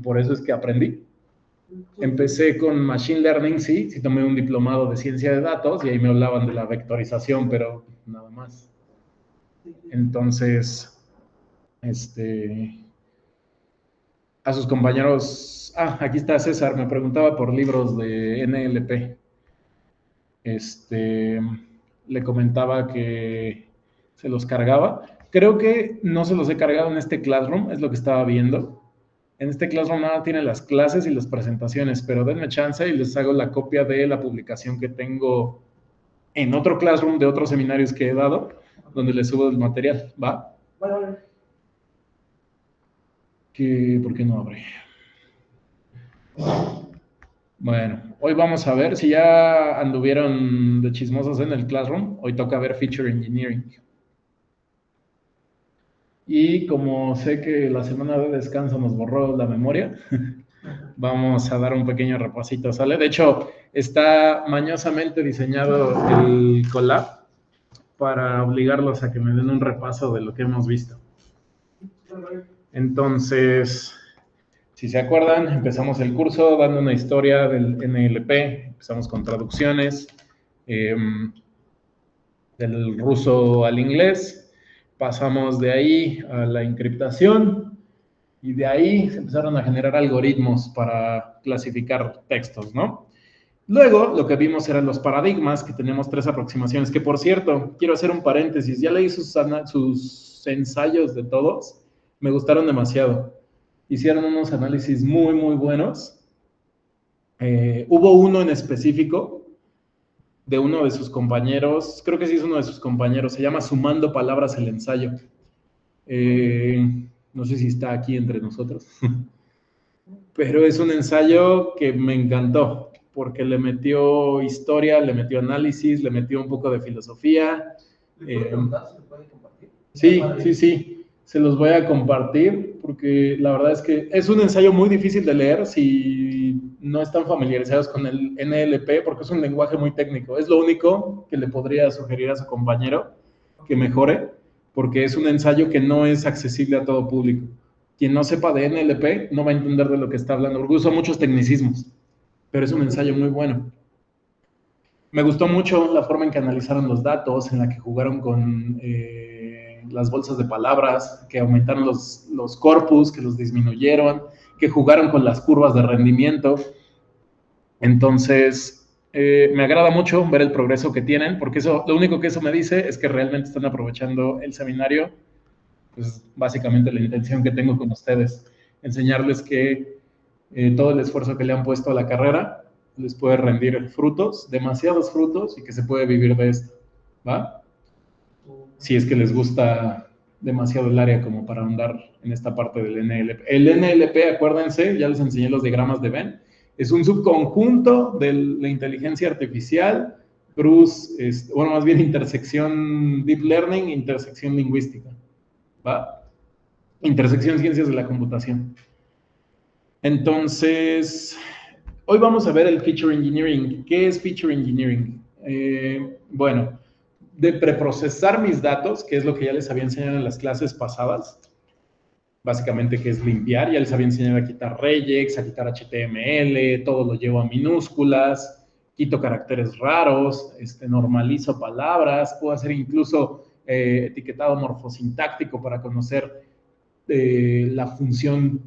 por eso es que aprendí. Empecé con Machine Learning, sí tomé un diplomado de ciencia de datos y ahí me hablaban de la vectorización, pero nada más. Entonces, a sus compañeros, aquí está César, me preguntaba por libros de NLP. Le comentaba que se los cargaba. Creo que no se los he cargado en este Classroom, es lo que estaba viendo. En este Classroom nada tiene las clases y las presentaciones, pero denme chance y les hago la copia de la publicación que tengo en otro Classroom de otros seminarios que he dado, donde les subo el material, ¿va? Bueno. ¿Por qué no abre? Bueno, hoy vamos a ver si ya anduvieron de chismosos en el Classroom. Hoy toca ver Feature Engineering. Y como sé que la semana de descanso nos borró la memoria, vamos a dar un pequeño repasito, ¿sale? De hecho, está mañosamente diseñado el collab para obligarlos a que me den un repaso de lo que hemos visto. Entonces, si se acuerdan, empezamos el curso dando una historia del NLP, empezamos con traducciones del ruso al inglés, pasamos de ahí a la encriptación y de ahí se empezaron a generar algoritmos para clasificar textos, ¿no? Luego, lo que vimos eran los paradigmas, que tenemos 3 aproximaciones, que por cierto, quiero hacer un paréntesis, ya leí sus ensayos de todos, me gustaron demasiado. Hicieron unos análisis muy, muy buenos. Hubo uno en específico de uno de sus compañeros, creo que sí es uno de sus compañeros, se llama Sumando Palabras el ensayo. No sé si está aquí entre nosotros, pero es un ensayo que me encantó, porque le metió historia, le metió análisis, le metió un poco de filosofía. ¿Se puede compartir? Sí, se los voy a compartir, porque la verdad es que es un ensayo muy difícil de leer si no están familiarizados con el NLP, porque es un lenguaje muy técnico. Es lo único que le podría sugerir a su compañero que mejore, porque es un ensayo que no es accesible a todo público. Quien no sepa de NLP no va a entender de lo que está hablando, porque usa muchos tecnicismos, pero es un ensayo muy bueno. Me gustó mucho la forma en que analizaron los datos, en la que jugaron con las bolsas de palabras, que aumentaron los corpus, que los disminuyeron, que jugaron con las curvas de rendimiento. Entonces, me agrada mucho ver el progreso que tienen, porque eso, lo único que eso me dice es que realmente están aprovechando el seminario. Pues básicamente la intención que tengo con ustedes, enseñarles que todo el esfuerzo que le han puesto a la carrera les puede rendir frutos, demasiados frutos, y que se puede vivir de esto, ¿va? Si es que les gusta demasiado el área como para ahondar en esta parte del NLP. El NLP, acuérdense, ya les enseñé los diagramas de Venn, es un subconjunto de la inteligencia artificial, bueno, más bien intersección deep learning, intersección lingüística, ¿va? Intersección ciencias de la computación. Entonces, hoy vamos a ver el Feature Engineering. ¿Qué es Feature Engineering? Bueno, de preprocesar mis datos, que es lo que ya les había enseñado en las clases pasadas, básicamente que es limpiar, ya les había enseñado a quitar regex, a quitar HTML, todo lo llevo a minúsculas, quito caracteres raros, normalizo palabras, puedo hacer incluso etiquetado morfosintáctico para conocer la función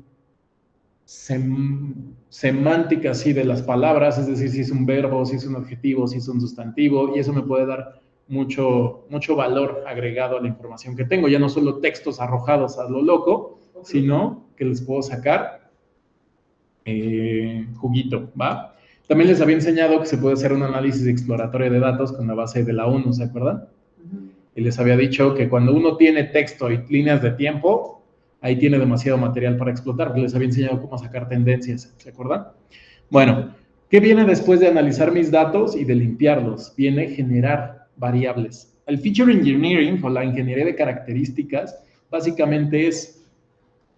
semántica así de las palabras, es decir, si es un verbo, si es un adjetivo, si es un sustantivo, y eso me puede dar mucho valor agregado a la información que tengo, ya no solo textos arrojados a lo loco, sino que les puedo sacar juguito, ¿va? También les había enseñado que se puede hacer un análisis exploratorio de datos con la base de la ONU, ¿se acuerdan? Y les había dicho que cuando uno tiene texto y líneas de tiempo, ahí tiene demasiado material para explotar, porque les había enseñado cómo sacar tendencias, ¿se acuerdan? Bueno, ¿qué viene después de analizar mis datos y de limpiarlos? Viene generar variables. El Feature Engineering, o la ingeniería de características, básicamente es,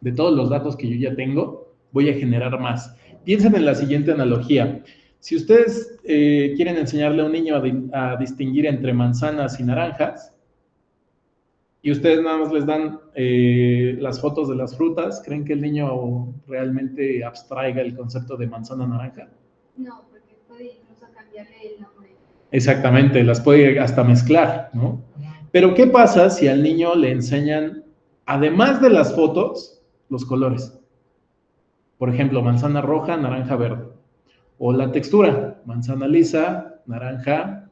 de todos los datos que yo ya tengo, voy a generar más. Piensen en la siguiente analogía. Si ustedes quieren enseñarle a un niño a distinguir entre manzanas y naranjas, y ustedes nada más les dan las fotos de las frutas, ¿creen que el niño realmente abstraiga el concepto de manzana naranja? No, porque puede incluso cambiarle el nombre. Exactamente, las puede hasta mezclar, ¿no? Pero ¿qué pasa si al niño le enseñan, además de las fotos, los colores? Por ejemplo, manzana roja, naranja, verde. O la textura, manzana lisa, naranja,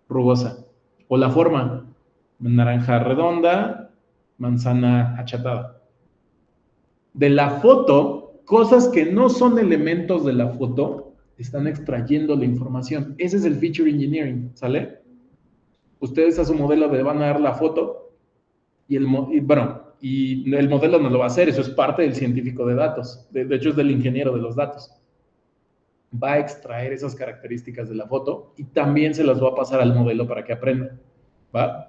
rugosa. O la forma, naranja redonda, manzana achatada. De la foto, cosas que no son elementos de la foto, están extrayendo la información. Ese es el feature engineering, ¿sale? Ustedes a su modelo le van a dar la foto y el modelo no lo va a hacer, eso es parte del científico de datos. De hecho, es del ingeniero de los datos. Va a extraer esas características de la foto y también se las va a pasar al modelo para que aprenda, ¿va?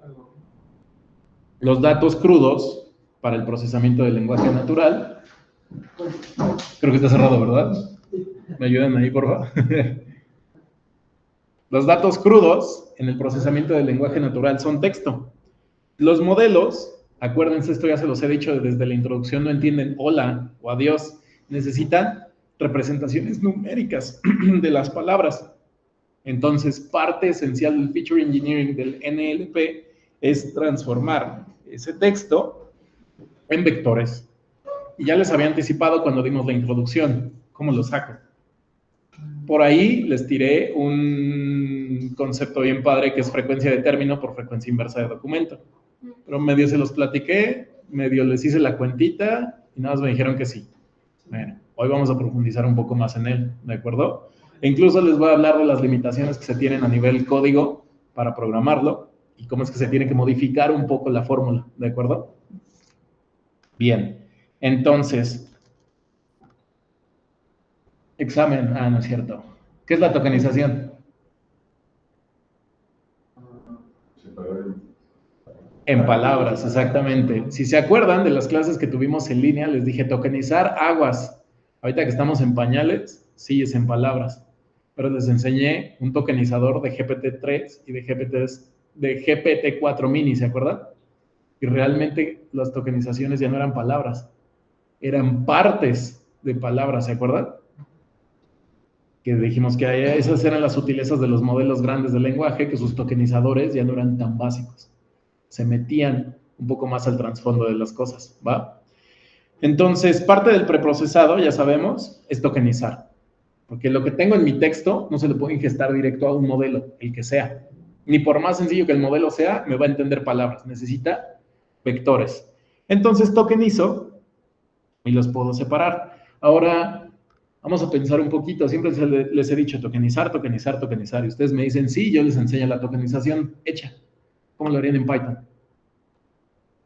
Los datos crudos para el procesamiento del lenguaje natural. Creo que está cerrado, ¿verdad? ¿Me ayudan ahí, por favor? Los datos crudos en el procesamiento del lenguaje natural son texto. Los modelos, acuérdense, esto ya se los he dicho desde la introducción, no entienden hola o adiós, necesitan representaciones numéricas de las palabras. Entonces, parte esencial del feature engineering del NLP es transformar ese texto en vectores. Y ya les había anticipado cuando dimos la introducción, ¿cómo lo saco? Por ahí les tiré un concepto bien padre que es frecuencia de término por frecuencia inversa de documento. Pero medio se los platiqué, medio les hice la cuentita y nada más me dijeron que sí. Bueno, hoy vamos a profundizar un poco más en él, ¿de acuerdo? E incluso les voy a hablar de las limitaciones que se tienen a nivel código para programarlo y cómo es que se tiene que modificar un poco la fórmula, ¿de acuerdo? Bien, entonces, examen, no es cierto. ¿Qué es la tokenización? En palabras, exactamente. Si se acuerdan de las clases que tuvimos en línea, les dije tokenizar aguas. Ahorita que estamos en pañales, sí es en palabras. Pero les enseñé un tokenizador de GPT-3 y de GPT-4 mini, ¿se acuerdan? Y realmente las tokenizaciones ya no eran palabras, eran partes de palabras, ¿se acuerdan? Que dijimos que esas eran las sutilezas de los modelos grandes de lenguaje, que sus tokenizadores ya no eran tan básicos. Se metían un poco más al trasfondo de las cosas, ¿va? Entonces, parte del preprocesado, ya sabemos, es tokenizar. Porque lo que tengo en mi texto no se le puede ingestar directo a un modelo, el que sea. Ni por más sencillo que el modelo sea, me va a entender palabras. Necesita vectores. Entonces, tokenizo y los puedo separar. Ahora, vamos a pensar un poquito. Siempre les he dicho tokenizar, tokenizar, tokenizar. Y ustedes me dicen, sí, yo les enseño la tokenización hecha. ¿Cómo lo harían en Python?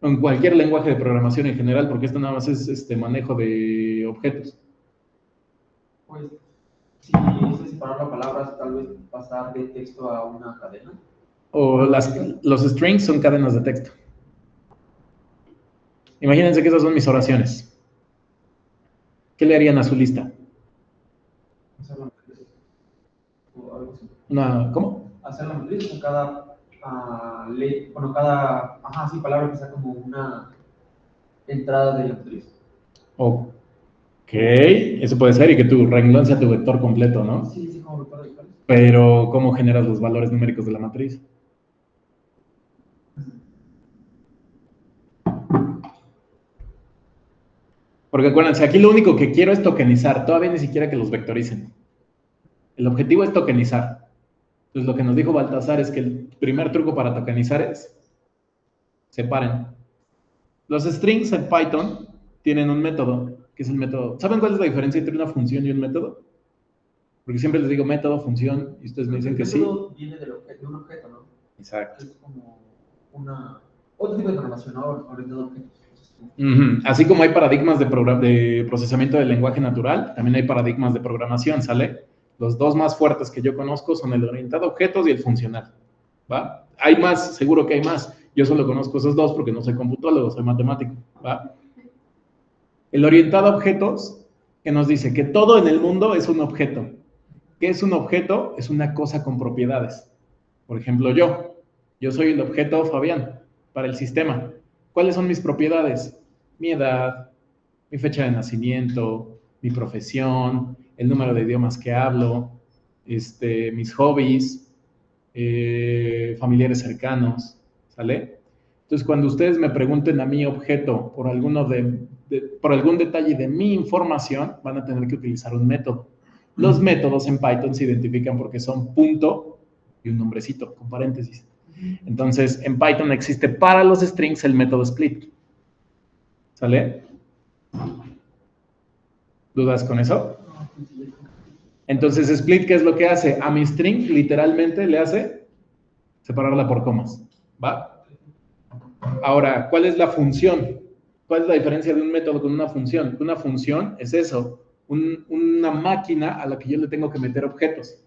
O en cualquier lenguaje de programación en general, porque esto nada más es manejo de objetos. Pues, si es separar las palabras, tal vez pasar de texto a una cadena. O los strings son cadenas de texto. Imagínense que esas son mis oraciones. ¿Qué le harían a su lista? Hacer la matriz. O algo así. ¿Cómo? Hacer la matriz con cada ley, bueno, cada palabra que sea como una entrada de la matriz. Ok, eso puede ser, y que tu renglón sea tu vector completo, ¿no? Sí, como vector de vectores. Pero, ¿cómo generas los valores numéricos de la matriz? Porque acuérdense, aquí lo único que quiero es tokenizar, todavía ni siquiera que los vectoricen. El objetivo es tokenizar. Entonces, lo que nos dijo Baltasar es que el primer truco para tokenizar es separen. Los strings en Python tienen un método, que es el método. ¿Saben cuál es la diferencia entre una función y un método? Porque siempre les digo método, función, y ustedes me dicen que sí. El método viene de un objeto, ¿no? Exacto. Es como otro tipo de programación, ¿no? Orientado a objetos. Así como hay paradigmas de procesamiento del lenguaje natural, también hay paradigmas de programación, ¿sale? Los dos más fuertes que yo conozco son el orientado a objetos y el funcional, ¿va? Hay más, seguro que hay más. Yo solo conozco esos dos porque no soy computólogo, soy matemático, ¿va? El orientado a objetos, que nos dice que todo en el mundo es un objeto. ¿Qué es un objeto? Es una cosa con propiedades. Por ejemplo, yo soy el objeto Fabián para el sistema. ¿Cuáles son mis propiedades? Mi edad, mi fecha de nacimiento, mi profesión, el número de idiomas que hablo, mis hobbies, familiares cercanos, ¿sale? Entonces, cuando ustedes me pregunten a mi objeto por por algún detalle de mi información, van a tener que utilizar un método. Los métodos en Python se identifican porque son punto y un nombrecito con paréntesis. Entonces, en Python existe para los strings el método split. ¿Sale? ¿Dudas con eso? Entonces, split, ¿qué es lo que hace? A mi string, literalmente, le hace separarla por comas. ¿Va? Ahora, ¿cuál es la función? ¿Cuál es la diferencia de un método con una función? Una función es eso, una máquina a la que yo le tengo que meter objetos.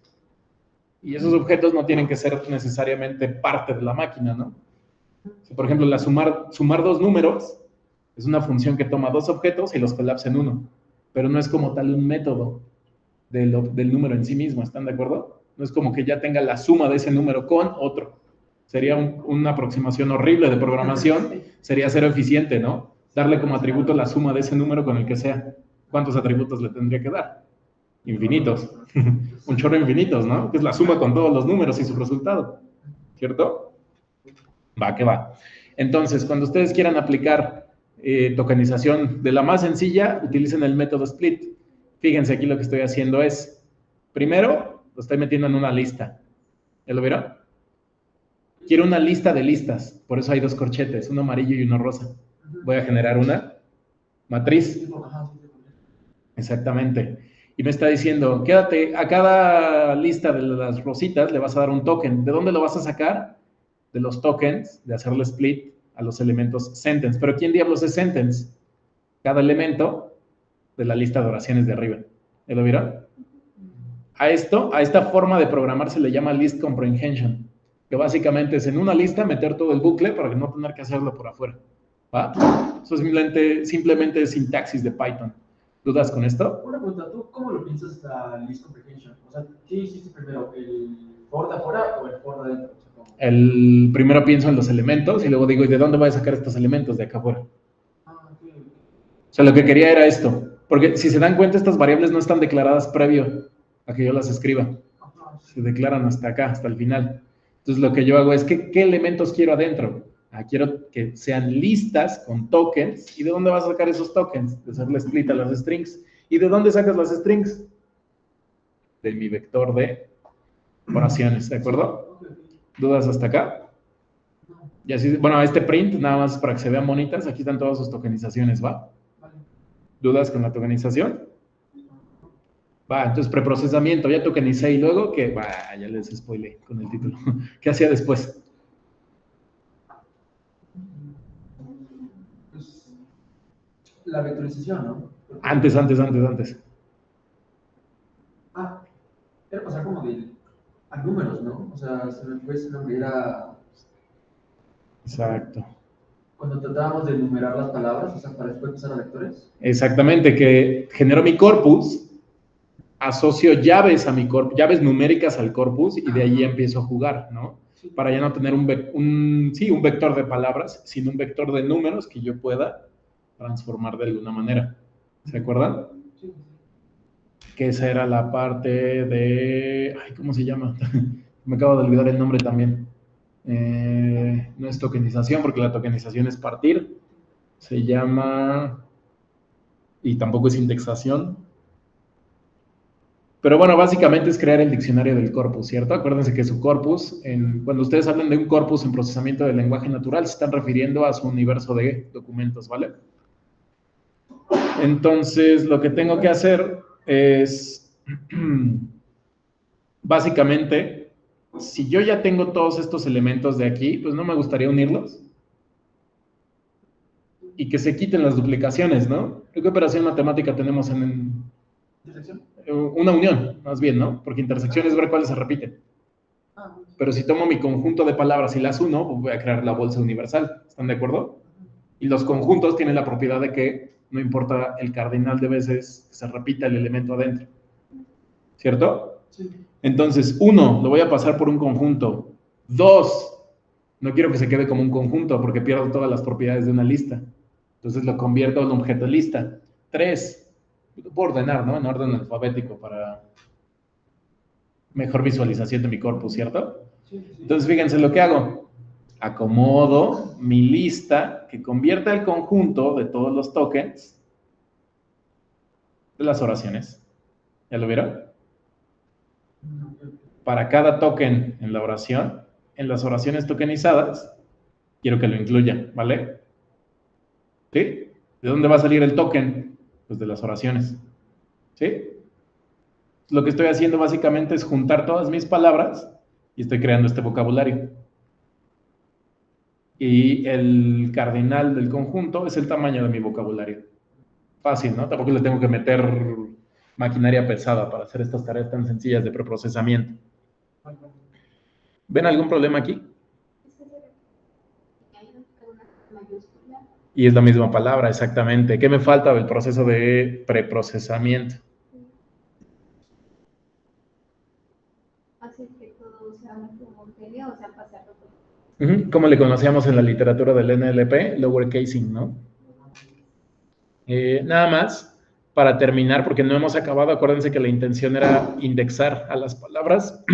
Y esos objetos no tienen que ser necesariamente parte de la máquina, ¿no? Si, por ejemplo, sumar dos números es una función que toma dos objetos y los colapsa en uno, pero no es como tal un método del número en sí mismo, ¿están de acuerdo? No es como que ya tenga la suma de ese número con otro. Sería una aproximación horrible de programación, sería ser eficiente, ¿no? Darle como atributo la suma de ese número con el que sea. ¿Cuántos atributos le tendría que dar? Infinitos. Un chorro infinitos, ¿no? Que es la suma con todos los números y su resultado, ¿cierto? Va, que va. Entonces, cuando ustedes quieran aplicar tokenización de la más sencilla, utilicen el método split. Fíjense, aquí lo que estoy haciendo es, primero, lo estoy metiendo en una lista. ¿Ya lo vieron? Quiero una lista de listas, por eso hay dos corchetes, uno amarillo y uno rosa. Voy a generar una matriz. Exactamente. Y me está diciendo, quédate, a cada lista de las rositas le vas a dar un token. ¿De dónde lo vas a sacar? De los tokens, de hacerle split a los elementos sentence. ¿Pero quién diablos es sentence? Cada elemento de la lista de oraciones de arriba. ¿Ya lo vieron? A esta forma de programar se le llama list comprehension, que básicamente es en una lista meter todo el bucle para no tener que hacerlo por afuera. ¿Va? Eso es simplemente sintaxis de Python. ¿Dudas con esto? Una pregunta, ¿tú cómo lo piensas la list comprehension? O sea, ¿qué hiciste primero, el for de afuera o el for de adentro? O sea, el primero pienso en los elementos y luego digo, ¿y de dónde voy a sacar estos elementos de acá afuera? Okay. O sea, lo que quería era esto. Porque si se dan cuenta, estas variables no están declaradas previo a que yo las escriba. Se declaran hasta acá, hasta el final. Entonces, lo que yo hago es, ¿qué elementos quiero adentro? Quiero que sean listas con tokens. ¿Y de dónde vas a sacar esos tokens? De hacerle split a las strings. ¿Y de dónde sacas las strings? De mi vector de oraciones, ¿de acuerdo? ¿Dudas hasta acá? Y así, bueno, este print, nada más para que se vean bonitas, aquí están todas sus tokenizaciones, ¿va? ¿Dudas con la tokenización? Va, entonces preprocesamiento, ya tokenicé y luego que, ya les spoilé con el título. ¿Qué hacía después? Pues, la vectorización, ¿no? Antes. Era pasar como a números, ¿no? O sea, se me fue ese nombre, era... Exacto. Cuando tratábamos de enumerar las palabras, o sea, para después pasar a vectores. Exactamente, que genero mi corpus, asocio llaves a mi corpus, llaves numéricas al corpus y de ahí empiezo a jugar, ¿no? Para ya no tener un vector de palabras, sino un vector de números que yo pueda transformar de alguna manera. ¿Se acuerdan? Sí. Que esa era la parte de... ¿cómo se llama? Me acabo de olvidar el nombre también. No es tokenización, porque la tokenización es partir. Se llama... Y tampoco es indexación. Pero bueno, básicamente es crear el diccionario del corpus, ¿cierto? Acuérdense que su corpus, cuando ustedes hablan de un corpus en procesamiento del lenguaje natural, se están refiriendo a su universo de documentos, ¿vale? Entonces, lo que tengo que hacer es, básicamente, si yo ya tengo todos estos elementos de aquí, pues no me gustaría unirlos y que se quiten las duplicaciones, ¿no? ¿Qué operación matemática tenemos en ¿Intersección? Una unión, más bien, ¿no? Porque intersección es ver cuáles se repiten. Pero si tomo mi conjunto de palabras y las uno, pues voy a crear la bolsa universal. ¿Están de acuerdo? Y los conjuntos tienen la propiedad de que no importa el cardinal de veces que se repita el elemento adentro. ¿Cierto? Sí. Entonces, 1 lo voy a pasar por un conjunto. 2 No quiero que se quede como un conjunto porque pierdo todas las propiedades de una lista. Entonces lo convierto en un objeto lista. 3, puedo ordenar, ¿no? En orden alfabético para mejor visualización de mi corpus, ¿cierto? Entonces fíjense lo que hago. Acomodo mi lista que convierta el conjunto de todos los tokens de las oraciones. ¿Ya lo vieron? Para cada token en la oración, en las oraciones tokenizadas, quiero que lo incluya, ¿vale? ¿Sí? ¿De dónde va a salir el token? Pues de las oraciones. ¿Sí? Lo que estoy haciendo básicamente es juntar todas mis palabras y estoy creando este vocabulario. Y el cardinal del conjunto es el tamaño de mi vocabulario. Fácil, ¿no? Tampoco le tengo que meter maquinaria pesada para hacer estas tareas tan sencillas de preprocesamiento. ¿Ven algún problema aquí? Y es la misma palabra, exactamente. ¿Qué me falta del proceso de preprocesamiento? Hacer que todo sea homogéneo, o sea, pasarlo por... Como le conocíamos en la literatura del NLP, lower casing, ¿no? Nada más, para terminar, porque no hemos acabado, acuérdense que la intención era indexar a las palabras,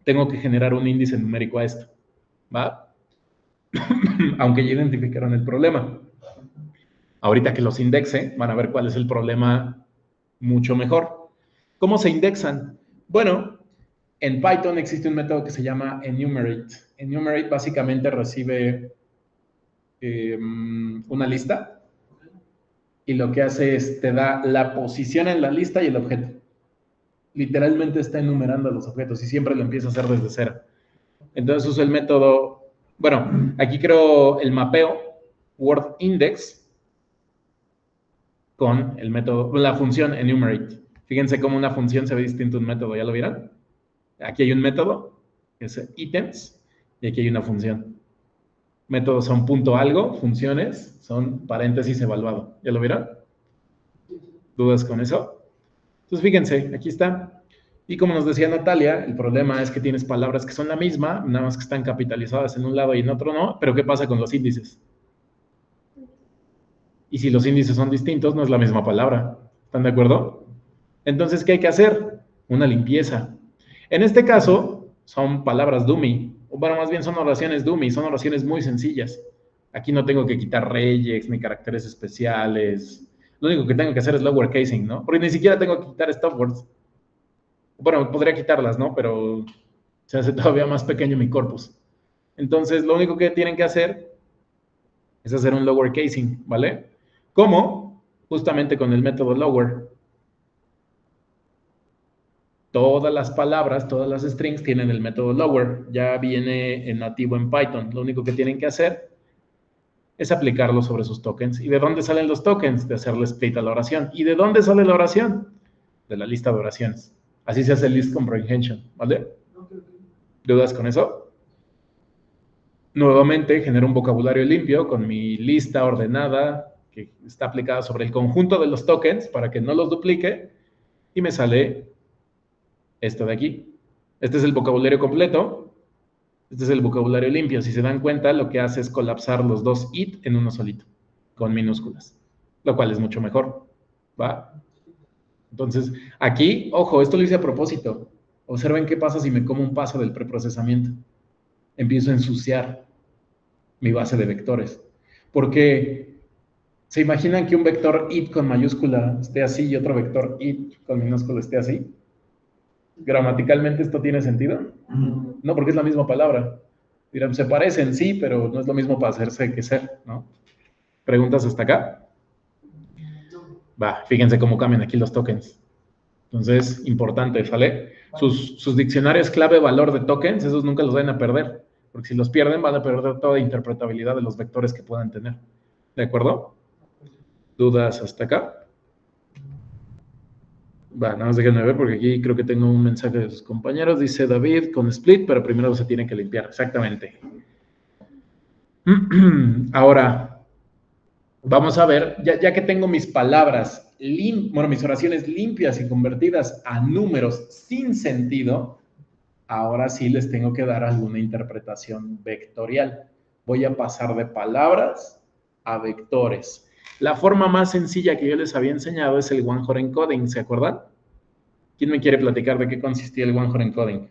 tengo que generar un índice numérico a esto, ¿va? Aunque ya identificaron el problema. Ahorita que los indexe, van a ver cuál es el problema mucho mejor. ¿Cómo se indexan? Bueno, en Python existe un método que se llama enumerate. Enumerate básicamente recibe una lista y lo que hace es te da la posición en la lista y el objeto. Literalmente está enumerando los objetos y siempre lo empieza a hacer desde cero. Entonces uso el método, bueno, aquí creo el mapeo word index con el método, la función enumerate. Fíjense cómo una función se ve distinto a un método, ¿ya lo vieron? Aquí hay un método, que es items, y aquí hay una función. Métodos son punto algo, funciones son paréntesis evaluado. ¿Ya lo vieron? ¿Dudas con eso? Entonces fíjense, aquí está. Y como nos decía Natalia, el problema es que tienes palabras que son la misma, nada más que están capitalizadas en un lado y en otro no, pero ¿qué pasa con los índices? Y si los índices son distintos, no es la misma palabra. ¿Están de acuerdo? Entonces, ¿qué hay que hacer? Una limpieza. En este caso, son palabras dummy. Bueno, más bien son oraciones dummy, son oraciones muy sencillas. Aquí no tengo que quitar regex ni caracteres especiales. Lo único que tengo que hacer es lower casing, ¿no? Porque ni siquiera tengo que quitar stop words. Bueno, podría quitarlas, ¿no? Pero se hace todavía más pequeño mi corpus. Entonces, lo único que tienen que hacer es hacer un lower casing, ¿vale? ¿Cómo? Justamente con el método lower. Todas las palabras, todas las strings tienen el método lower. Ya viene en nativo en Python. Lo único que tienen que hacer es aplicarlo sobre sus tokens. ¿Y de dónde salen los tokens? De hacerle split a la oración. ¿Y de dónde sale la oración? De la lista de oraciones. Así se hace el list comprehension, ¿vale? ¿Dudas con eso? Nuevamente genero un vocabulario limpio con mi lista ordenada que está aplicada sobre el conjunto de los tokens para que no los duplique y me sale esto de aquí. Este es el vocabulario completo. Este es el vocabulario limpio. Si se dan cuenta, lo que hace es colapsar los dos it en uno solito, con minúsculas, lo cual es mucho mejor, ¿va? Entonces, aquí, ojo, esto lo hice a propósito. Observen qué pasa si me como un paso del preprocesamiento. Empiezo a ensuciar mi base de vectores. Porque, ¿se imaginan que un vector it con mayúscula esté así y otro vector it con minúscula esté así? ¿Gramaticalmente esto tiene sentido? No, porque es la misma palabra. Dirán, se parecen, sí, pero no es lo mismo para hacerse que ser, ¿no? ¿Preguntas hasta acá? Va, fíjense cómo cambian aquí los tokens. Entonces, importante, ¿sale? Sus diccionarios clave valor de tokens, esos nunca los van a perder, porque si los pierden van a perder toda interpretabilidad de los vectores que puedan tener. ¿De acuerdo? ¿Dudas hasta acá? Va, nada más déjenme ver porque aquí creo que tengo un mensaje de sus compañeros. Dice David con split, pero primero se tiene que limpiar. Exactamente. Ahora, vamos a ver, ya que tengo mis palabras, mis oraciones limpias y convertidas a números sin sentido, ahora sí les tengo que dar alguna interpretación vectorial. Voy a pasar de palabras a vectores. La forma más sencilla que yo les había enseñado es el one-hot encoding, ¿se acuerdan? ¿Quién me quiere platicar de qué consistía el one-hot encoding?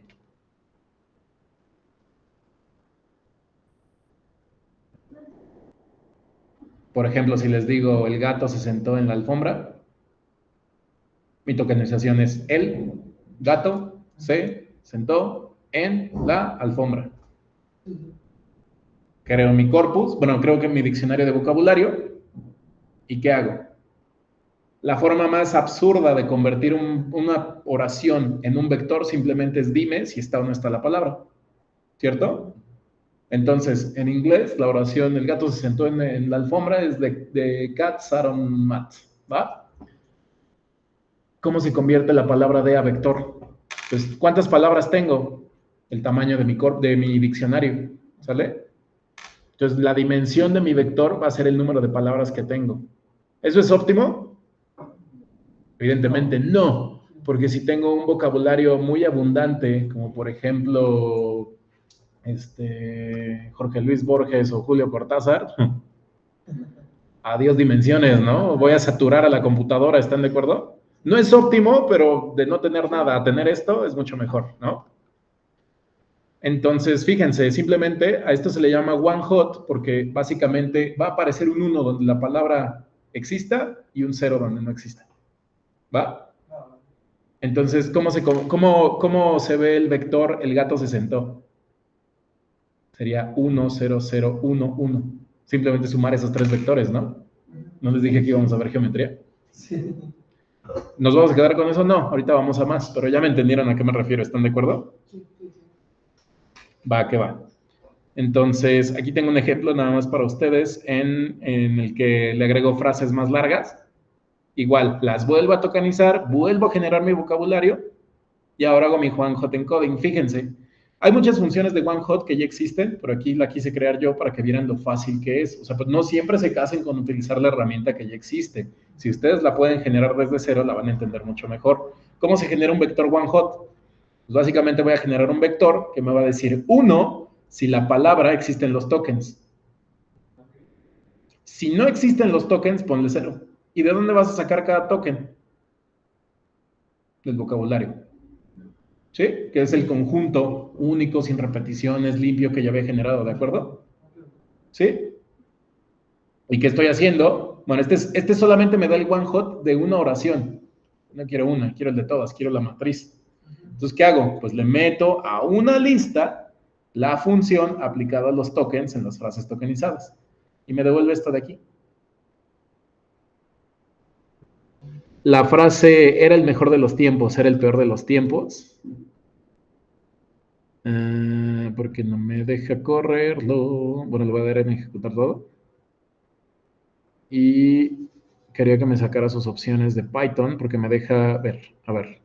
Por ejemplo, si les digo el gato se sentó en la alfombra, mi tokenización es el gato se sentó en la alfombra. Creo mi corpus, bueno, creo que mi diccionario de vocabulario. ¿Y qué hago? La forma más absurda de convertir una oración en un vector simplemente es dime si está o no está la palabra. ¿Cierto? Entonces, en inglés, la oración el gato se sentó en la alfombra es the cat sat on mat. ¿Va? ¿Cómo se convierte la palabra de a vector? Pues, ¿cuántas palabras tengo? El tamaño de mi diccionario. ¿Sale? Entonces, la dimensión de mi vector va a ser el número de palabras que tengo. ¿Eso es óptimo? Evidentemente no, porque si tengo un vocabulario muy abundante, como por ejemplo Jorge Luis Borges o Julio Cortázar, adiós dimensiones, ¿no? Voy a saturar a la computadora, ¿están de acuerdo? No es óptimo, pero de no tener nada a tener esto es mucho mejor, ¿no? Entonces, fíjense, simplemente a esto se le llama one hot porque básicamente va a aparecer un 1 donde la palabra exista y un 0 donde no exista. ¿Va? Entonces, ¿cómo se ve el vector el gato se sentó? Sería 1, 0, 0, 1, 1. Simplemente sumar esos tres vectores, ¿no? ¿No les dije que íbamos a ver geometría? Sí. ¿Nos vamos a quedar con eso? No, ahorita vamos a más, pero ya me entendieron a qué me refiero, ¿están de acuerdo? Va, que va. Entonces, aquí tengo un ejemplo nada más para ustedes en el que le agrego frases más largas. Igual, las vuelvo a tokenizar, vuelvo a generar mi vocabulario y ahora hago mi one-hot encoding. Fíjense, hay muchas funciones de one-hot que ya existen, pero aquí la quise crear yo para que vieran lo fácil que es. O sea, pues no siempre se casen con utilizar la herramienta que ya existe. Si ustedes la pueden generar desde cero, la van a entender mucho mejor. ¿Cómo se genera un vector one-hot? Pues básicamente voy a generar un vector que me va a decir 1 si la palabra existe en los tokens. Si no existen los tokens, ponle 0. ¿Y de dónde vas a sacar cada token? Del vocabulario. ¿Sí? Que es el conjunto único, sin repeticiones, limpio que ya había generado, ¿de acuerdo? ¿Sí? ¿Y qué estoy haciendo? Bueno, este solamente me da el one hot de una oración. No quiero una, quiero el de todas, quiero la matriz. Entonces, ¿qué hago? Pues le meto a una lista la función aplicada a los tokens en las frases tokenizadas. Y me devuelve esto de aquí. La frase era el mejor de los tiempos, era el peor de los tiempos. Porque no me deja correrlo. Bueno, le voy a dar en ejecutar todo. Y quería que me sacara sus opciones de Python porque me deja ver. A ver.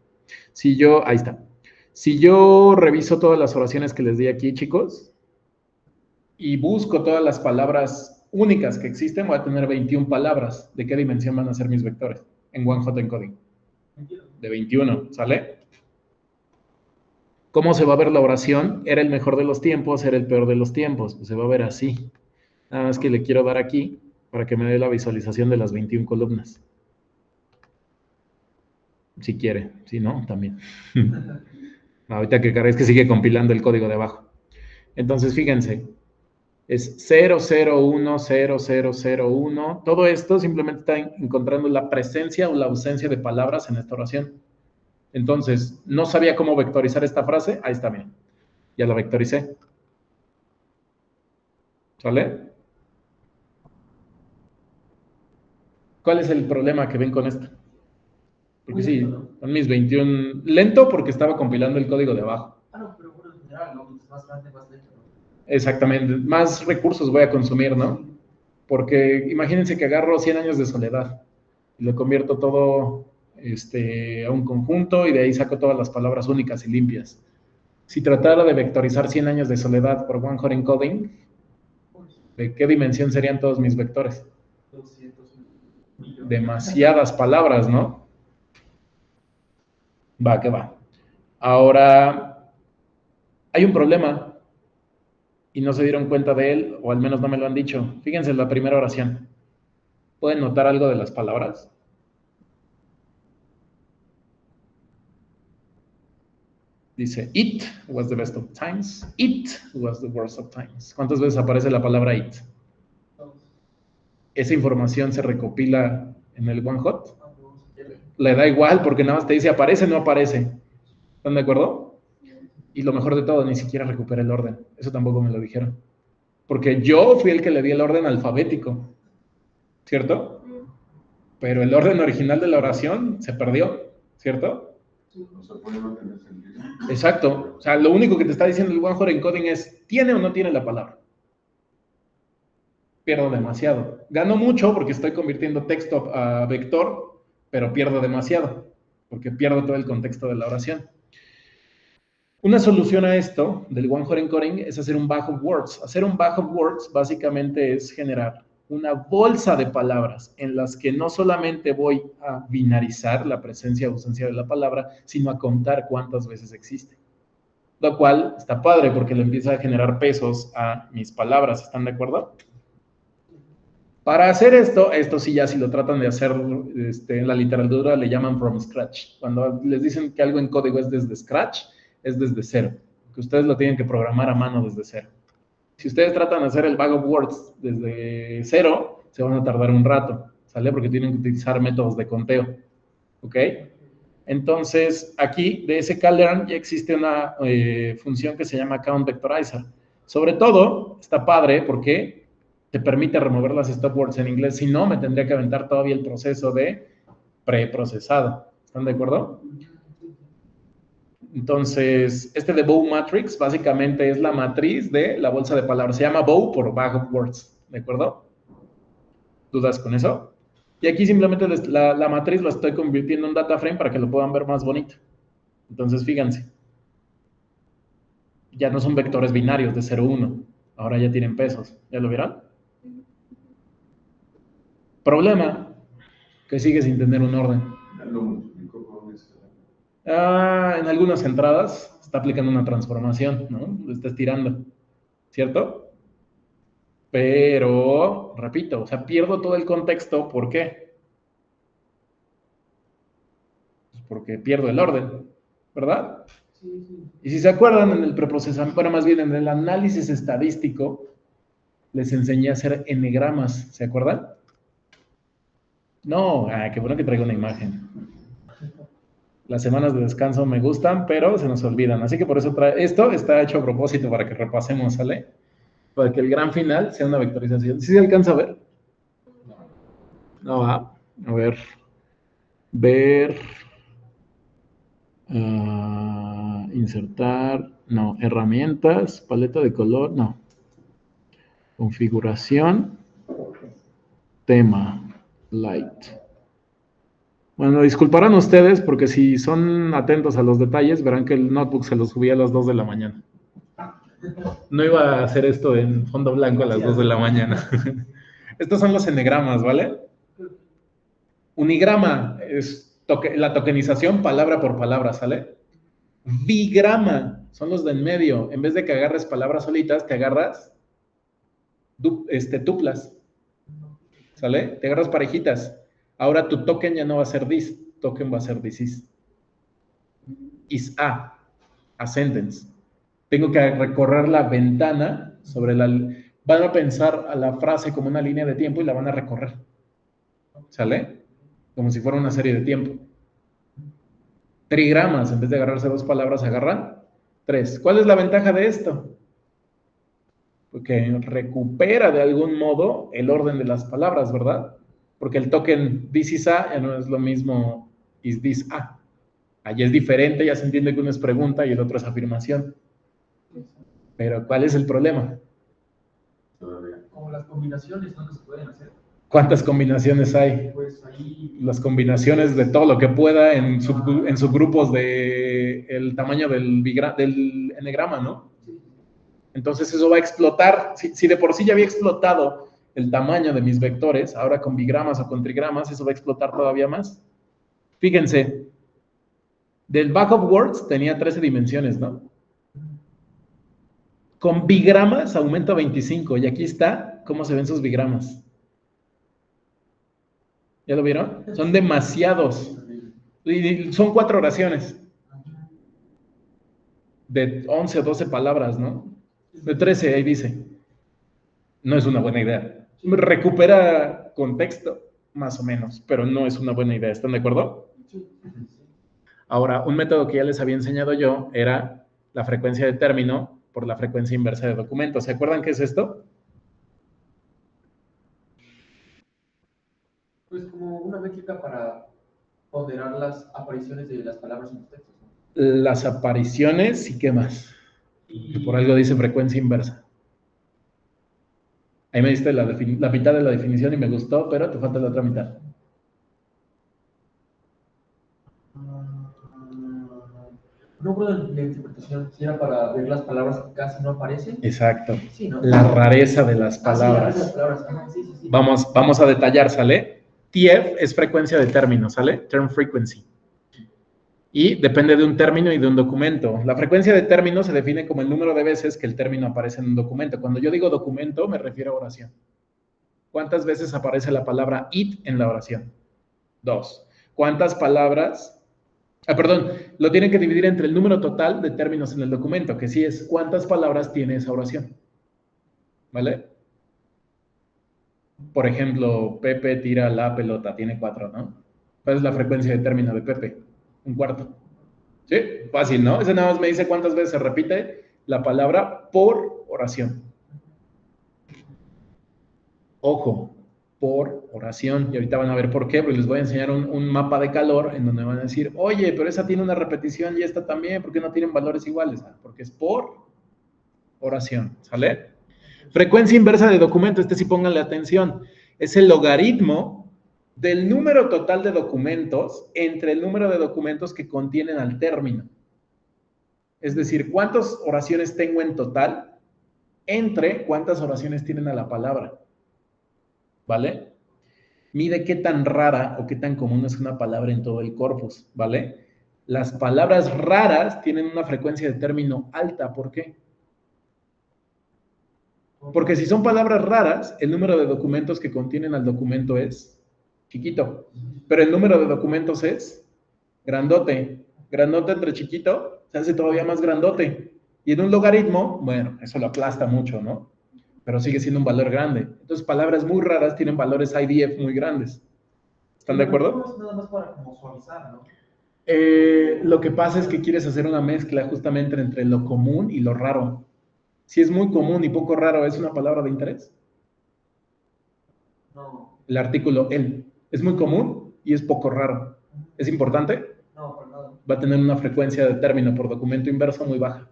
Si yo, ahí está. Si yo reviso todas las oraciones que les di aquí, chicos, y busco todas las palabras únicas que existen, voy a tener 21 palabras. ¿De qué dimensión van a ser mis vectores? En one-hot encoding. De 21, ¿sale? ¿Cómo se va a ver la oración? Era el mejor de los tiempos, era el peor de los tiempos. Pues se va a ver así. Nada más que le quiero dar aquí para que me dé la visualización de las 21 columnas. Si quiere, si no, también. Ahorita que es que sigue compilando el código de abajo. Entonces, fíjense, es 0010001. Todo esto simplemente está encontrando la presencia o la ausencia de palabras en esta oración. Entonces, no sabía cómo vectorizar esta frase. Ahí está, bien. Ya la vectoricé. ¿Sale? ¿Cuál es el problema que ven con esto? Porque sí, son mis 21... Lento porque estaba compilando el código de abajo. No, pero bueno, en general, ¿no? Más grande, más lento, ¿no? Exactamente. Más recursos voy a consumir, ¿no? Porque imagínense que agarro 100 años de soledad y lo convierto todo a un conjunto y de ahí saco todas las palabras únicas y limpias. Si tratara de vectorizar 100 años de soledad por one-hot encoding, ¿de qué dimensión serían todos mis vectores? 200 millones. Demasiadas palabras, ¿no? Va, que va. Ahora, Hay un problema y no se dieron cuenta de él, o al menos no me lo han dicho. Fíjense en la primera oración. ¿Pueden notar algo de las palabras? Dice, it was the best of times. It was the worst of times. ¿Cuántas veces aparece la palabra it? Esa información se recopila en el One Hot. Le da igual porque nada más te dice aparece o no aparece. ¿Están de acuerdo? Y lo mejor de todo, ni siquiera recupera el orden. Eso tampoco me lo dijeron. Porque yo fui el que le di el orden alfabético. ¿Cierto? Pero el orden original de la oración se perdió. ¿Cierto? No se puede mantener sentido. Exacto. O sea, lo único que te está diciendo el One Hot Encoding es, ¿tiene o no tiene la palabra? Pierdo demasiado. Gano mucho porque estoy convirtiendo texto a vector, pero pierdo demasiado, porque pierdo todo el contexto de la oración. Una solución a esto, del One Hot Encoding, es hacer un bag of words. Hacer un bag of words básicamente es generar una bolsa de palabras en las que no solamente voy a binarizar la presencia o ausencia de la palabra, sino a contar cuántas veces existe. Lo cual está padre porque le empieza a generar pesos a mis palabras. ¿Están de acuerdo? Para hacer esto sí ya si lo tratan de hacer, en la literatura le llaman from scratch. Cuando les dicen que algo en código es desde scratch, es desde cero. Que ustedes lo tienen que programar a mano desde cero. Si ustedes tratan de hacer el bag of words desde cero, se van a tardar un rato, ¿sale? Porque tienen que utilizar métodos de conteo, ¿ok? Entonces, aquí de ese Calderon ya existe una función que se llama Count Vectorizer. Sobre todo, está padre porque te permite remover las stop words en inglés. Si no, me tendría que aventar todavía el proceso de preprocesado. ¿Están de acuerdo? Entonces, de Bow Matrix básicamente es la matriz de la bolsa de palabras. Se llama Bow por Bag of Words. ¿De acuerdo? ¿Dudas con eso? Y aquí simplemente la matriz la estoy convirtiendo en data frame para que lo puedan ver más bonito. Entonces, fíjense. Ya no son vectores binarios de 0, 1. Ahora ya tienen pesos. ¿Ya lo vieron? Problema, que sigue sin tener un orden. En algunas entradas está aplicando una transformación, ¿no? Lo está estirando, ¿cierto? Pero, repito, o sea, pierdo todo el contexto. ¿Por qué? Pues porque pierdo el orden, ¿verdad? Sí. Y si se acuerdan, en el preprocesamiento, bueno, más bien en el análisis estadístico, les enseñé a hacer enegramas, ¿se acuerdan? No, qué bueno que traigo una imagen. Las semanas de descanso me gustan, pero se nos olvidan. Así que por eso esto está hecho a propósito para que repasemos, ¿sale? Para que el gran final sea una vectorización. ¿Sí se alcanza a ver? No va. A ver. Insertar. No. Herramientas. Paleta de color. No. Configuración. Tema. Light. Bueno, disculparán ustedes porque si son atentos a los detalles, verán que el notebook se lo subí a las 2 de la mañana. No iba a hacer esto en fondo blanco a las 2 de la mañana. Estos son los enegramas, ¿vale? Unigrama es la tokenización palabra por palabra, ¿sale? Bigrama son los de en medio. En vez de que agarres palabras solitas, te agarras tuplas, ¿sale? Te agarras parejitas. Ahora tu token ya no va a ser this, token va a ser this is. Is a sentence. Tengo que recorrer la ventana sobre van a pensar a la frase como una línea de tiempo y la van a recorrer. ¿Sale? Como si fuera una serie de tiempo. Trigramas, en vez de agarrarse 2 palabras, agarran 3. ¿Cuál es la ventaja de esto? Porque recupera de algún modo el orden de las palabras, ¿verdad? Porque el token this is a ya no es lo mismo is this a. Allí es diferente, ya se entiende que uno es pregunta y el otro es afirmación. Pero ¿cuál es el problema? Como las combinaciones, ¿no? Que se pueden hacer. ¿Cuántas combinaciones hay? Pues ahí... Las combinaciones de todo lo que pueda en subgrupos de el tamaño del enegrama, ¿no? Entonces eso va a explotar. Si de por sí ya había explotado el tamaño de mis vectores, ahora con bigramas o con trigramas, eso va a explotar todavía más. Fíjense, del bag of words tenía 13 dimensiones, ¿no? Con bigramas aumenta 25. Y aquí está cómo se ven sus bigramas. ¿Ya lo vieron? Son demasiados. Y son 4 oraciones. De 11 o 12 palabras, ¿no? De 13, ahí dice. No es una buena idea. Recupera contexto, más o menos, pero no es una buena idea. ¿Están de acuerdo? Ahora, un método que ya les había enseñado yo era la frecuencia de término por la frecuencia inversa de documento. ¿Se acuerdan qué es esto? Pues como una métrica para ponderar las apariciones de las palabras en los textos, ¿no? Las apariciones y qué más. Por algo dice frecuencia inversa. Ahí me diste la mitad de la definición y me gustó, pero te falta la otra mitad. No recuerdo la interpretación, si era para ver las palabras que casi no aparecen. Exacto. Sí, ¿no? La rareza de las Sí, la palabras. rareza de las palabras. Ajá, sí, sí, sí. Vamos a detallar, ¿sale? TF es frecuencia de término, ¿sale? Term frequency. Y depende de un término y de un documento. La frecuencia de término se define como el número de veces que el término aparece en un documento. Cuando yo digo documento, me refiero a oración. ¿Cuántas veces aparece la palabra it en la oración? 2. ¿Cuántas palabras? Lo tienen que dividir entre el número total de términos en el documento, que sí es cuántas palabras tiene esa oración. ¿Vale? Por ejemplo, Pepe tira la pelota, tiene 4, ¿no? ¿Cuál es la frecuencia de término de Pepe? 1/4. ¿Sí? Fácil, ¿no? Ese nada más me dice cuántas veces se repite la palabra por oración. Ojo, por oración. Y ahorita van a ver por qué, porque les voy a enseñar un mapa de calor en donde van a decir, oye, pero esa tiene una repetición y esta también, ¿por qué no tienen valores iguales? Porque es por oración, ¿sale? Frecuencia inversa de documento, sí pónganle atención, es el logaritmo del número total de documentos entre el número de documentos que contienen al término. Es decir, ¿cuántas oraciones tengo en total entre cuántas oraciones tienen a la palabra? ¿Vale? Mide qué tan rara o qué tan común es una palabra en todo el corpus, ¿vale? Las palabras raras tienen una frecuencia de término alta, ¿por qué? Porque si son palabras raras, el número de documentos que contienen al documento es chiquito, pero el número de documentos es grandote. Grandote entre chiquito se hace todavía más grandote. Y en un logaritmo, bueno, eso lo aplasta mucho, ¿no? Pero sigue siendo un valor grande. Entonces, palabras muy raras tienen valores IDF muy grandes. ¿Están de acuerdo? Nada más para como suavizar, ¿no? Lo que pasa es que quieres hacer una mezcla justamente entre lo común y lo raro. Si es muy común y poco raro, ¿es una palabra de interés? No. El artículo el es muy común y es poco raro. ¿Es importante? No, por nada. Va a tener una frecuencia de término por documento inverso muy baja.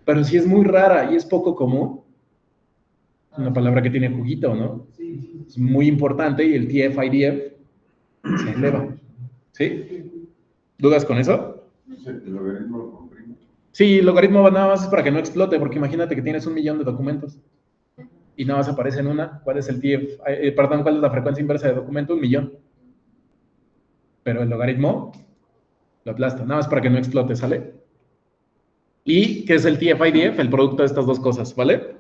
Pero si es muy rara y es poco común, es una palabra que tiene juguito, ¿no? Sí. Es muy importante y el TF-IDF se eleva. ¿Sí? ¿Dudas con eso? Sí, el logaritmo lo comprime. Sí, el logaritmo nada más es para que no explote, porque imagínate que tienes 1.000.000 de documentos y nada más aparece en una. ¿Cuál es el cuál es la frecuencia inversa de documento? 1.000.000. Pero el logaritmo lo aplasta, nada más para que no explote, ¿sale? ¿Y qué es el TF-IDF? El producto de estas dos cosas, ¿vale?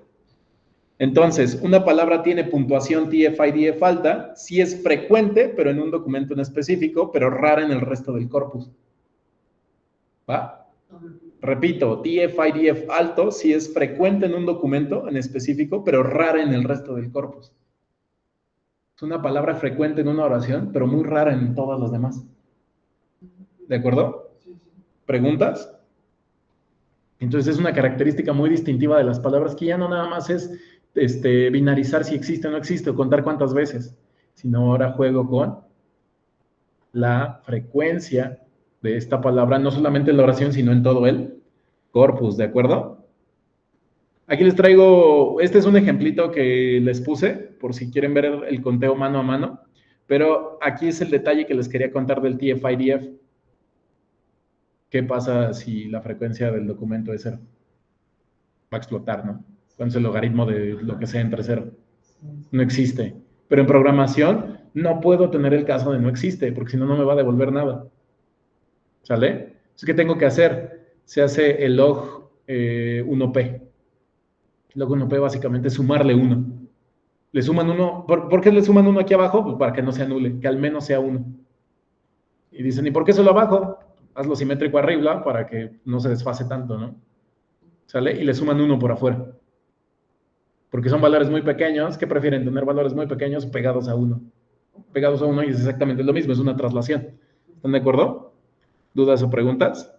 Entonces, una palabra tiene puntuación TF-IDF alta si es frecuente, pero en un documento en específico, pero rara en el resto del corpus. ¿Va? Repito, TF-IDF alto si es frecuente en un documento en específico, pero rara en el resto del corpus. Es una palabra frecuente en una oración, pero muy rara en todas las demás. ¿De acuerdo? ¿Preguntas? Entonces es una característica muy distintiva de las palabras que ya no nada más es binarizar si existe o no existe o contar cuántas veces, sino ahora juego con la frecuencia de esta palabra, no solamente en la oración, sino en todo el corpus, ¿de acuerdo? Aquí les traigo, este es un ejemplito que les puse, por si quieren ver el conteo mano a mano, pero aquí es el detalle que les quería contar del TF-IDF. ¿Qué pasa si la frecuencia del documento es 0? Va a explotar, ¿no? ¿Cuál es el logaritmo de lo que sea entre 0? No existe. Pero en programación no puedo tener el caso de no existe, porque si no, no me va a devolver nada. ¿Sale? Entonces, ¿qué tengo que hacer? Se hace el log 1p. Lo que uno puede básicamente es sumarle 1. Le suman 1. ¿Por qué le suman 1 aquí abajo? Pues para que no se anule, que al menos sea 1. Y dicen, ¿y por qué solo abajo? Hazlo simétrico arriba para que no se desfase tanto, ¿no? ¿Sale? Y le suman 1 por afuera. Porque son valores muy pequeños. ¿Qué prefieren? Tener valores muy pequeños pegados a 1. Pegados a 1 y es exactamente lo mismo, es una traslación. ¿Están de acuerdo? ¿Dudas o preguntas?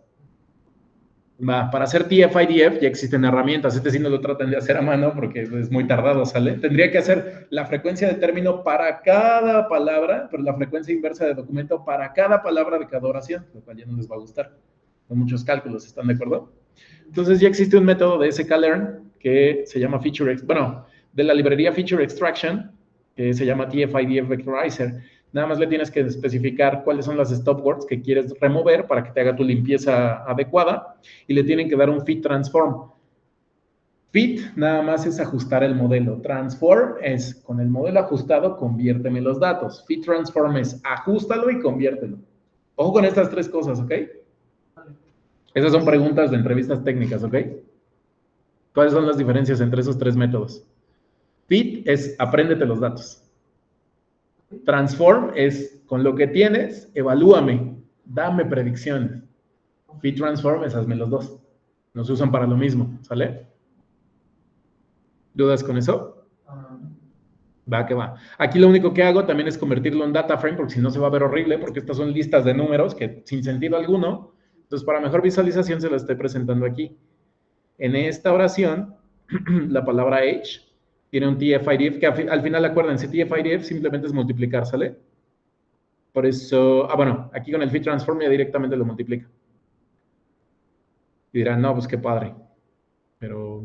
Va, para hacer TF-IDF ya existen herramientas. Este sí no lo traten de hacer a mano porque es muy tardado, ¿sale? Tendría que hacer la frecuencia de término para cada palabra, pero la frecuencia inversa de documento para cada palabra de cada oración, lo cual ya no les va a gustar. Con muchos cálculos, ¿están de acuerdo? Entonces ya existe un método de sklearn que se llama de la librería Feature Extraction, que se llama TF-IDF Vectorizer. Nada más le tienes que especificar cuáles son las stop words que quieres remover para que te haga tu limpieza adecuada y le tienen que dar un fit transform. Fit nada más es ajustar el modelo. Transform es con el modelo ajustado, conviérteme los datos. Fit transform es ajustalo y conviértelo. Ojo con estas 3 cosas, ¿ok? Esas son preguntas de entrevistas técnicas, ¿ok? ¿Cuáles son las diferencias entre esos 3 métodos? Fit es apréndete los datos. Transform es con lo que tienes, evalúame, dame predicciones. Fit transform es hazme los 2. Nos usan para lo mismo, ¿sale? ¿Dudas con eso? Va que va. Aquí lo único que hago también es convertirlo en data frame, porque si no se va a ver horrible, porque estas son listas de números que sin sentido alguno. Entonces, para mejor visualización se la estoy presentando aquí. En esta oración, la palabra age tiene un TF-IDF, que al final, acuérdense, TF-IDF simplemente es multiplicar, ¿sale? Por eso, bueno, aquí con el fit transform ya directamente lo multiplica. Y dirán, no, pues qué padre. Pero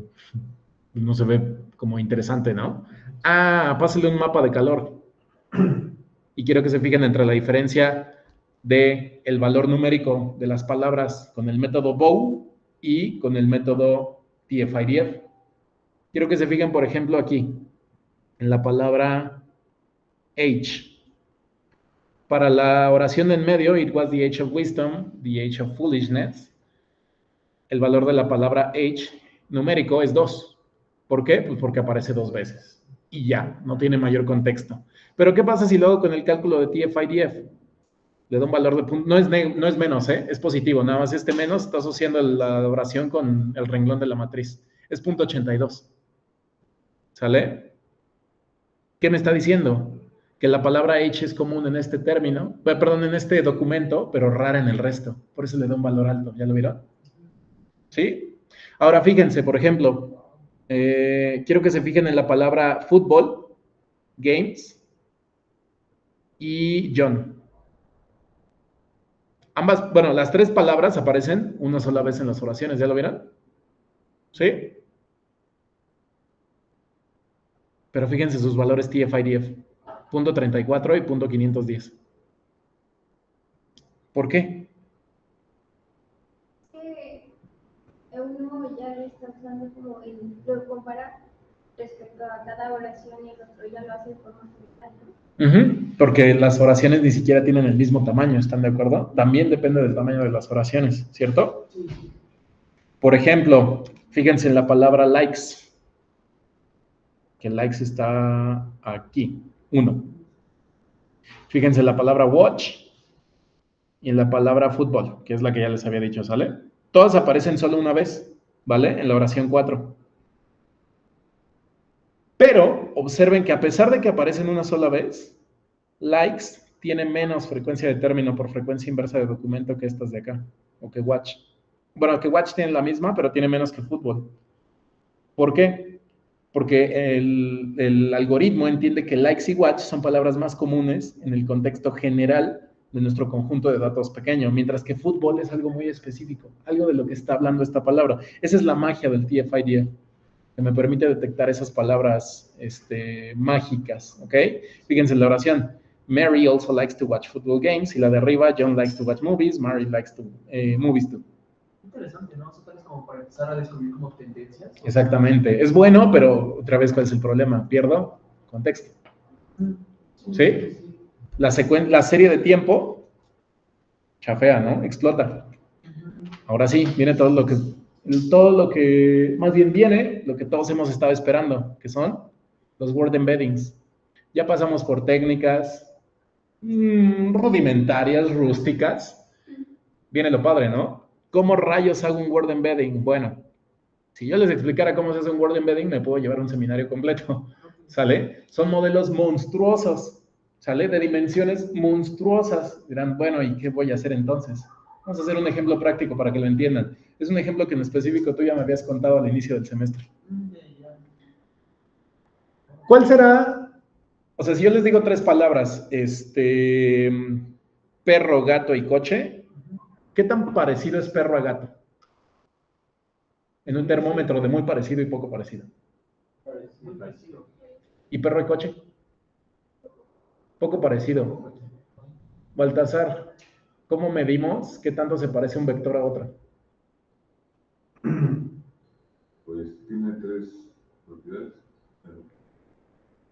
no se ve como interesante, ¿no? Pásale un mapa de calor. Y quiero que se fijen entre la diferencia de el valor numérico de las palabras con el método BOW y con el método TF-IDF. Quiero que se fijen, por ejemplo, aquí, en la palabra age. Para la oración en medio, it was the age of wisdom, the age of foolishness. El valor de la palabra age numérico es 2. ¿Por qué? Pues porque aparece 2 veces. Y ya, no tiene mayor contexto. Pero ¿qué pasa si luego con el cálculo de TF-IDF le da un valor de punto? No es menos, es positivo. Nada más este menos está asociando la oración con el renglón de la matriz. Es 0.82. ¿Sale? ¿Qué me está diciendo? Que la palabra age es común en este término, perdón, en este documento, pero rara en el resto. Por eso le da un valor alto. ¿Ya lo vieron? ¿Sí? Ahora fíjense, por ejemplo, quiero que se fijen en la palabra fútbol, games y John. Ambas, bueno, las 3 palabras aparecen una sola vez en las oraciones. ¿Ya lo vieron? ¿Sí? Pero fíjense sus valores TF-IDF, 0.34 y 0.510. ¿Por qué? Uno ya le está usando como lo compara respecto a cada oración y el otro ya lo hace de forma general. Porque las oraciones ni siquiera tienen el mismo tamaño, ¿están de acuerdo? También depende del tamaño de las oraciones, ¿cierto? Sí. Por ejemplo, fíjense en la palabra likes, que likes está aquí, 1. Fíjense en la palabra watch y en la palabra fútbol, que es la que ya les había dicho, ¿sale? Todas aparecen solo una vez, ¿vale? En la oración 4. Pero observen que a pesar de que aparecen una sola vez, likes tiene menos frecuencia de término por frecuencia inversa de documento que estas de acá, o que watch. Bueno, que watch tiene la misma, pero tiene menos que fútbol. ¿Por qué? Porque el algoritmo entiende que likes y watch son palabras más comunes en el contexto general de nuestro conjunto de datos pequeño, mientras que fútbol es algo muy específico, algo de lo que está hablando esta palabra. Esa es la magia del TF-IDF, que me permite detectar esas palabras mágicas, ¿ok? Fíjense en la oración. Mary also likes to watch football games, y la de arriba, John likes to watch movies, Mary likes to movies too. Interesante, ¿no? Eso es como para empezar a descubrir como tendencias. Exactamente. Es bueno, pero otra vez, ¿cuál es el problema? Pierdo contexto. ¿Sí? La serie de tiempo chafea, ¿no? Explota. Ahora sí, viene todo lo que todo lo que, más bien viene, lo que todos hemos estado esperando, que son los word embeddings. Ya pasamos por técnicas rudimentarias, rústicas. Viene lo padre, ¿no? ¿Cómo rayos hago un word embedding? Bueno, si yo les explicara cómo se hace un word embedding, me puedo llevar un seminario completo, ¿sale? Son modelos monstruosos, ¿sale? De dimensiones monstruosas. Dirán, bueno, ¿y qué voy a hacer entonces? Vamos a hacer un ejemplo práctico para que lo entiendan. Es un ejemplo que en específico tú ya me habías contado al inicio del semestre. ¿Cuál será? O sea, si yo les digo 3 palabras, perro, gato y coche, ¿qué tan parecido es perro a gato? En un termómetro de muy parecido y poco parecido. ¿Y perro y coche? Poco parecido. Baltasar, ¿cómo medimos qué tanto se parece un vector a otro? Pues tiene 3 propiedades.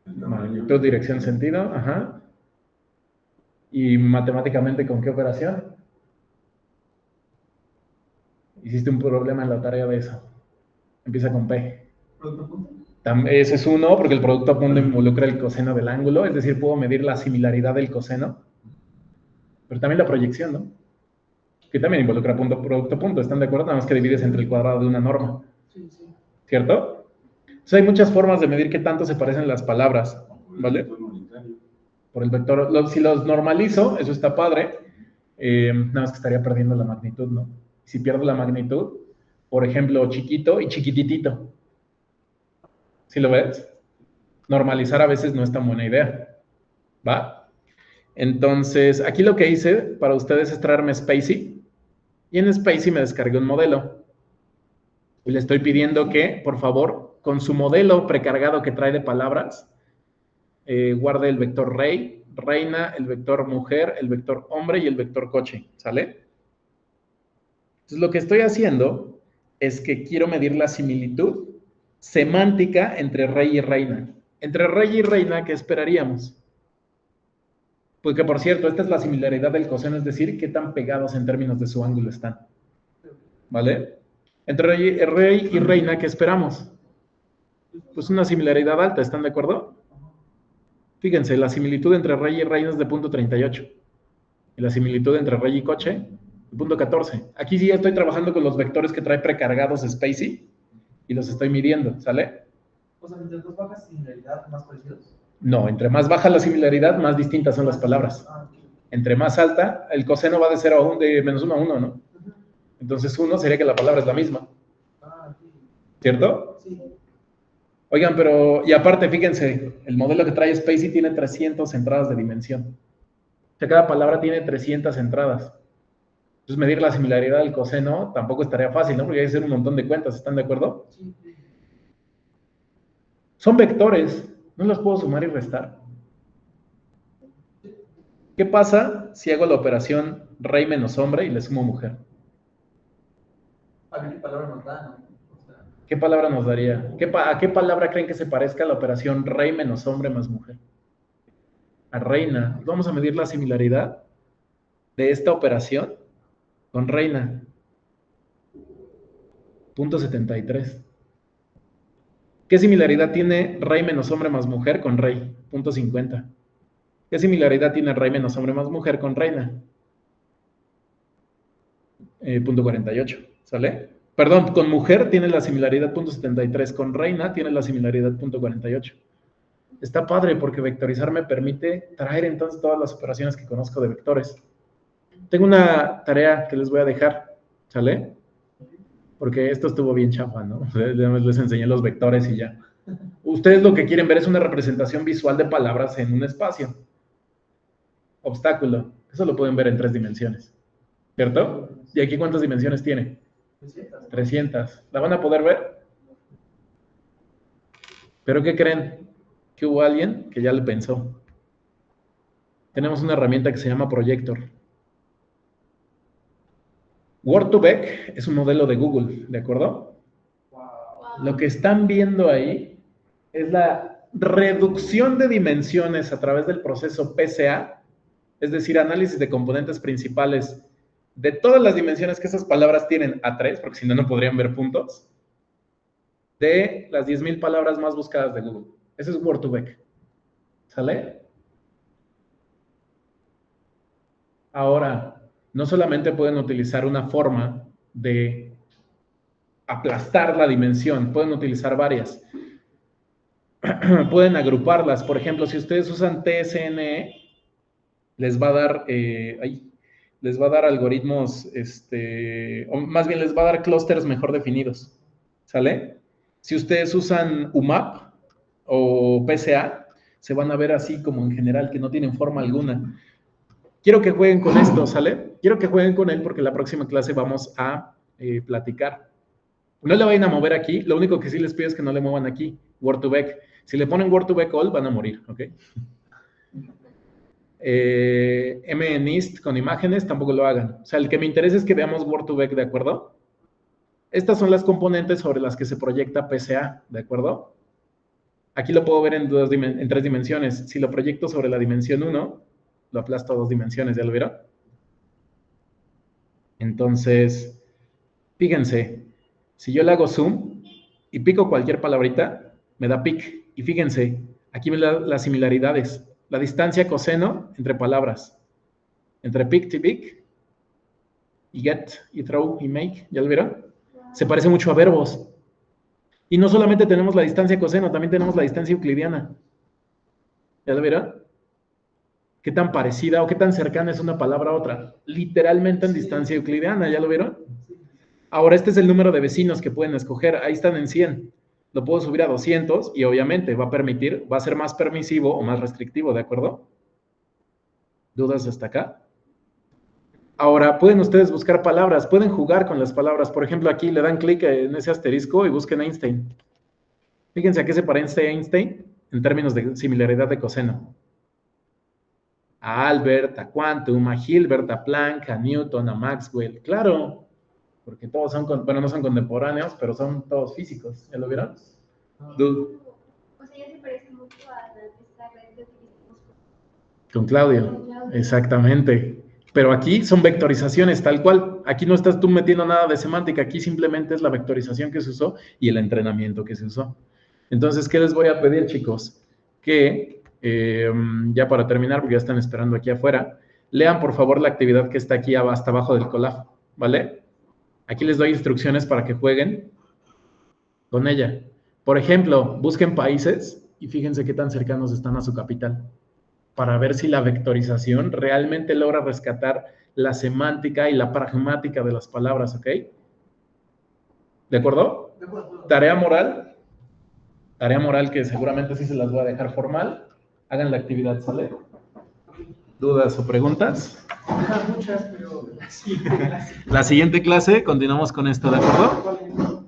Magnitud, dirección, sentido. Ajá. ¿Y matemáticamente con qué operación? Hiciste un problema en la tarea de eso. Empieza con P. Ese es uno, porque el producto punto involucra el coseno del ángulo, es decir, puedo medir la similaridad del coseno, pero también la proyección, ¿no? Que también involucra punto, producto, punto. ¿Están de acuerdo? Nada más que divides entre el cuadrado de una norma. Sí, sí. ¿Cierto? Entonces hay muchas formas de medir qué tanto se parecen las palabras, ¿vale? Por el vector. Si los normalizo, eso está padre. Nada más que estaría perdiendo la magnitud, ¿no? Si pierdo la magnitud, por ejemplo, chiquito y chiquititito. ¿Sí lo ves? Normalizar a veces no es tan buena idea. ¿Va? Entonces, aquí lo que hice para ustedes es traerme Spacy. Y en Spacy me descargué un modelo. Y le estoy pidiendo que, por favor, con su modelo precargado que trae de palabras, guarde el vector rey, reina, el vector mujer, el vector hombre y el vector coche. ¿Sale? Entonces, lo que estoy haciendo es que quiero medir la similitud semántica entre rey y reina. Entre rey y reina, ¿qué esperaríamos? Pues que, por cierto, esta es la similaridad del coseno, es decir, qué tan pegados en términos de su ángulo están. ¿Vale? Entre rey y reina, ¿qué esperamos? Pues una similaridad alta, ¿están de acuerdo? Fíjense, la similitud entre rey y reina es de 0.38. Y la similitud entre rey y coche, de 0.14. Aquí sí estoy trabajando con los vectores que trae precargados Spacy y los estoy midiendo, ¿sale? O sea, mientras más baja similaridad, más parecidos. No, entre más baja la similaridad, más distintas son las palabras. Entre más alta, el coseno va de 0 a 1, de menos 1 a 1, ¿no? Entonces 1 sería que la palabra es la misma. ¿Cierto? Sí. Oigan, pero, y aparte, fíjense, el modelo que trae Spacy tiene 300 entradas de dimensión. O sea, cada palabra tiene 300 entradas. Entonces, medir la similaridad del coseno tampoco estaría fácil, ¿no? Porque hay que hacer un montón de cuentas, ¿están de acuerdo? Sí. Son vectores, no los puedo sumar y restar. ¿Qué pasa si hago la operación rey menos hombre y le sumo mujer? A ver qué palabra nos da, ¿no? ¿Qué palabra nos daría? ¿A qué palabra creen que se parezca la operación rey menos hombre más mujer? A reina. Vamos a medir la similaridad de esta operación con reina. 0.73. ¿Qué similaridad tiene rey menos hombre más mujer con rey? 0.50. ¿Qué similaridad tiene rey menos hombre más mujer con reina? 0.48. ¿Sale? Perdón, con mujer tiene la similaridad 0.73, con reina tiene la similaridad 0.48. Está padre porque vectorizar me permite traer entonces todas las operaciones que conozco de vectores. Tengo una tarea que les voy a dejar, ¿sale? Porque esto estuvo bien chafa, ¿no? Les enseñé los vectores y ya. Ustedes lo que quieren ver es una representación visual de palabras en un espacio. Obstáculo. Eso lo pueden ver en 3 dimensiones. ¿Cierto? ¿Y aquí cuántas dimensiones tiene? 300. ¿La van a poder ver? ¿Pero qué creen? Que hubo alguien que ya le pensó. Tenemos una herramienta que se llama Projector. Word2Vec es un modelo de Google, ¿de acuerdo? Lo que están viendo ahí es la reducción de dimensiones a través del proceso PCA, es decir, análisis de componentes principales de todas las dimensiones que esas palabras tienen a 3, porque si no, no podrían ver puntos, de las 10,000 palabras más buscadas de Google. Ese es Word2Vec. ¿Sale? Ahora, no solamente pueden utilizar una forma de aplastar la dimensión, pueden utilizar varias. Pueden agruparlas. Por ejemplo, si ustedes usan TSNE, les va a dar, les va a dar algoritmos, o más bien les va a dar clústeres mejor definidos. ¿Sale? Si ustedes usan UMAP o PCA, se van a ver así como en general, que no tienen forma alguna. Quiero que jueguen con esto, ¿sale? Quiero que jueguen con él porque la próxima clase vamos a platicar. No le vayan a mover aquí, lo único que sí les pido es que no le muevan aquí, Word2Vec. Si le ponen Word2Vec all, van a morir, ¿ok? MNIST con imágenes, tampoco lo hagan. O sea, el que me interesa es que veamos Word2Vec, ¿de acuerdo? Estas son las componentes sobre las que se proyecta PCA, ¿de acuerdo? Aquí lo puedo ver en 3 dimensiones. Si lo proyecto sobre la dimensión 1, lo aplasto a 2 dimensiones, ¿ya lo vieron? Entonces, fíjense, si yo le hago zoom y pico cualquier palabrita, me da pic. Y fíjense, aquí me da las similaridades. La distancia coseno entre palabras. Entre pic y pic. Y get, y throw, y make. ¿Ya lo vieron? Se parece mucho a verbos. Y no solamente tenemos la distancia coseno, también tenemos la distancia euclidiana. ¿Ya lo vieron? ¿Qué tan parecida o qué tan cercana es una palabra a otra? Literalmente en distancia euclidiana, ¿ya lo vieron? Ahora, este es el número de vecinos que pueden escoger. Ahí están en 100. Lo puedo subir a 200 y obviamente va a ser más permisivo o más restrictivo, ¿de acuerdo? ¿Dudas hasta acá? Ahora, pueden ustedes buscar palabras, pueden jugar con las palabras. Por ejemplo, aquí le dan clic en ese asterisco y busquen Einstein. Fíjense a qué se parece Einstein en términos de similaridad de coseno. A Albert, a Quantum, a Hilbert, a Planck, a Newton, a Maxwell. Claro, porque todos son, bueno, no son contemporáneos, pero son todos físicos. ¿Ya lo vieron? O sea, ya se parece mucho a esta red que utilizamos con Claudio. Exactamente. Pero aquí son vectorizaciones tal cual. Aquí no estás tú metiendo nada de semántica. Aquí simplemente es la vectorización que se usó y el entrenamiento que se usó. Entonces, ¿qué les voy a pedir, chicos? Que, ya para terminar, porque ya están esperando aquí afuera, lean por favor la actividad que está aquí hasta abajo del Colab, ¿vale? Aquí les doy instrucciones para que jueguen con ella. Por ejemplo, busquen países y fíjense qué tan cercanos están a su capital, para ver si la vectorización realmente logra rescatar la semántica y la pragmática de las palabras, ¿ok? ¿De acuerdo? De acuerdo. Tarea moral que seguramente sí se las voy a dejar formal. Hagan la actividad, ¿sale? ¿Dudas o preguntas? Muchas, pero La siguiente clase continuamos con esto, ¿de acuerdo?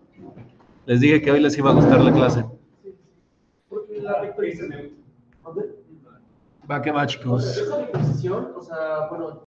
Les dije que hoy les iba a gustar la clase. porque la vectorización. Va que va, chicos. Esa vectorización, o sea, bueno,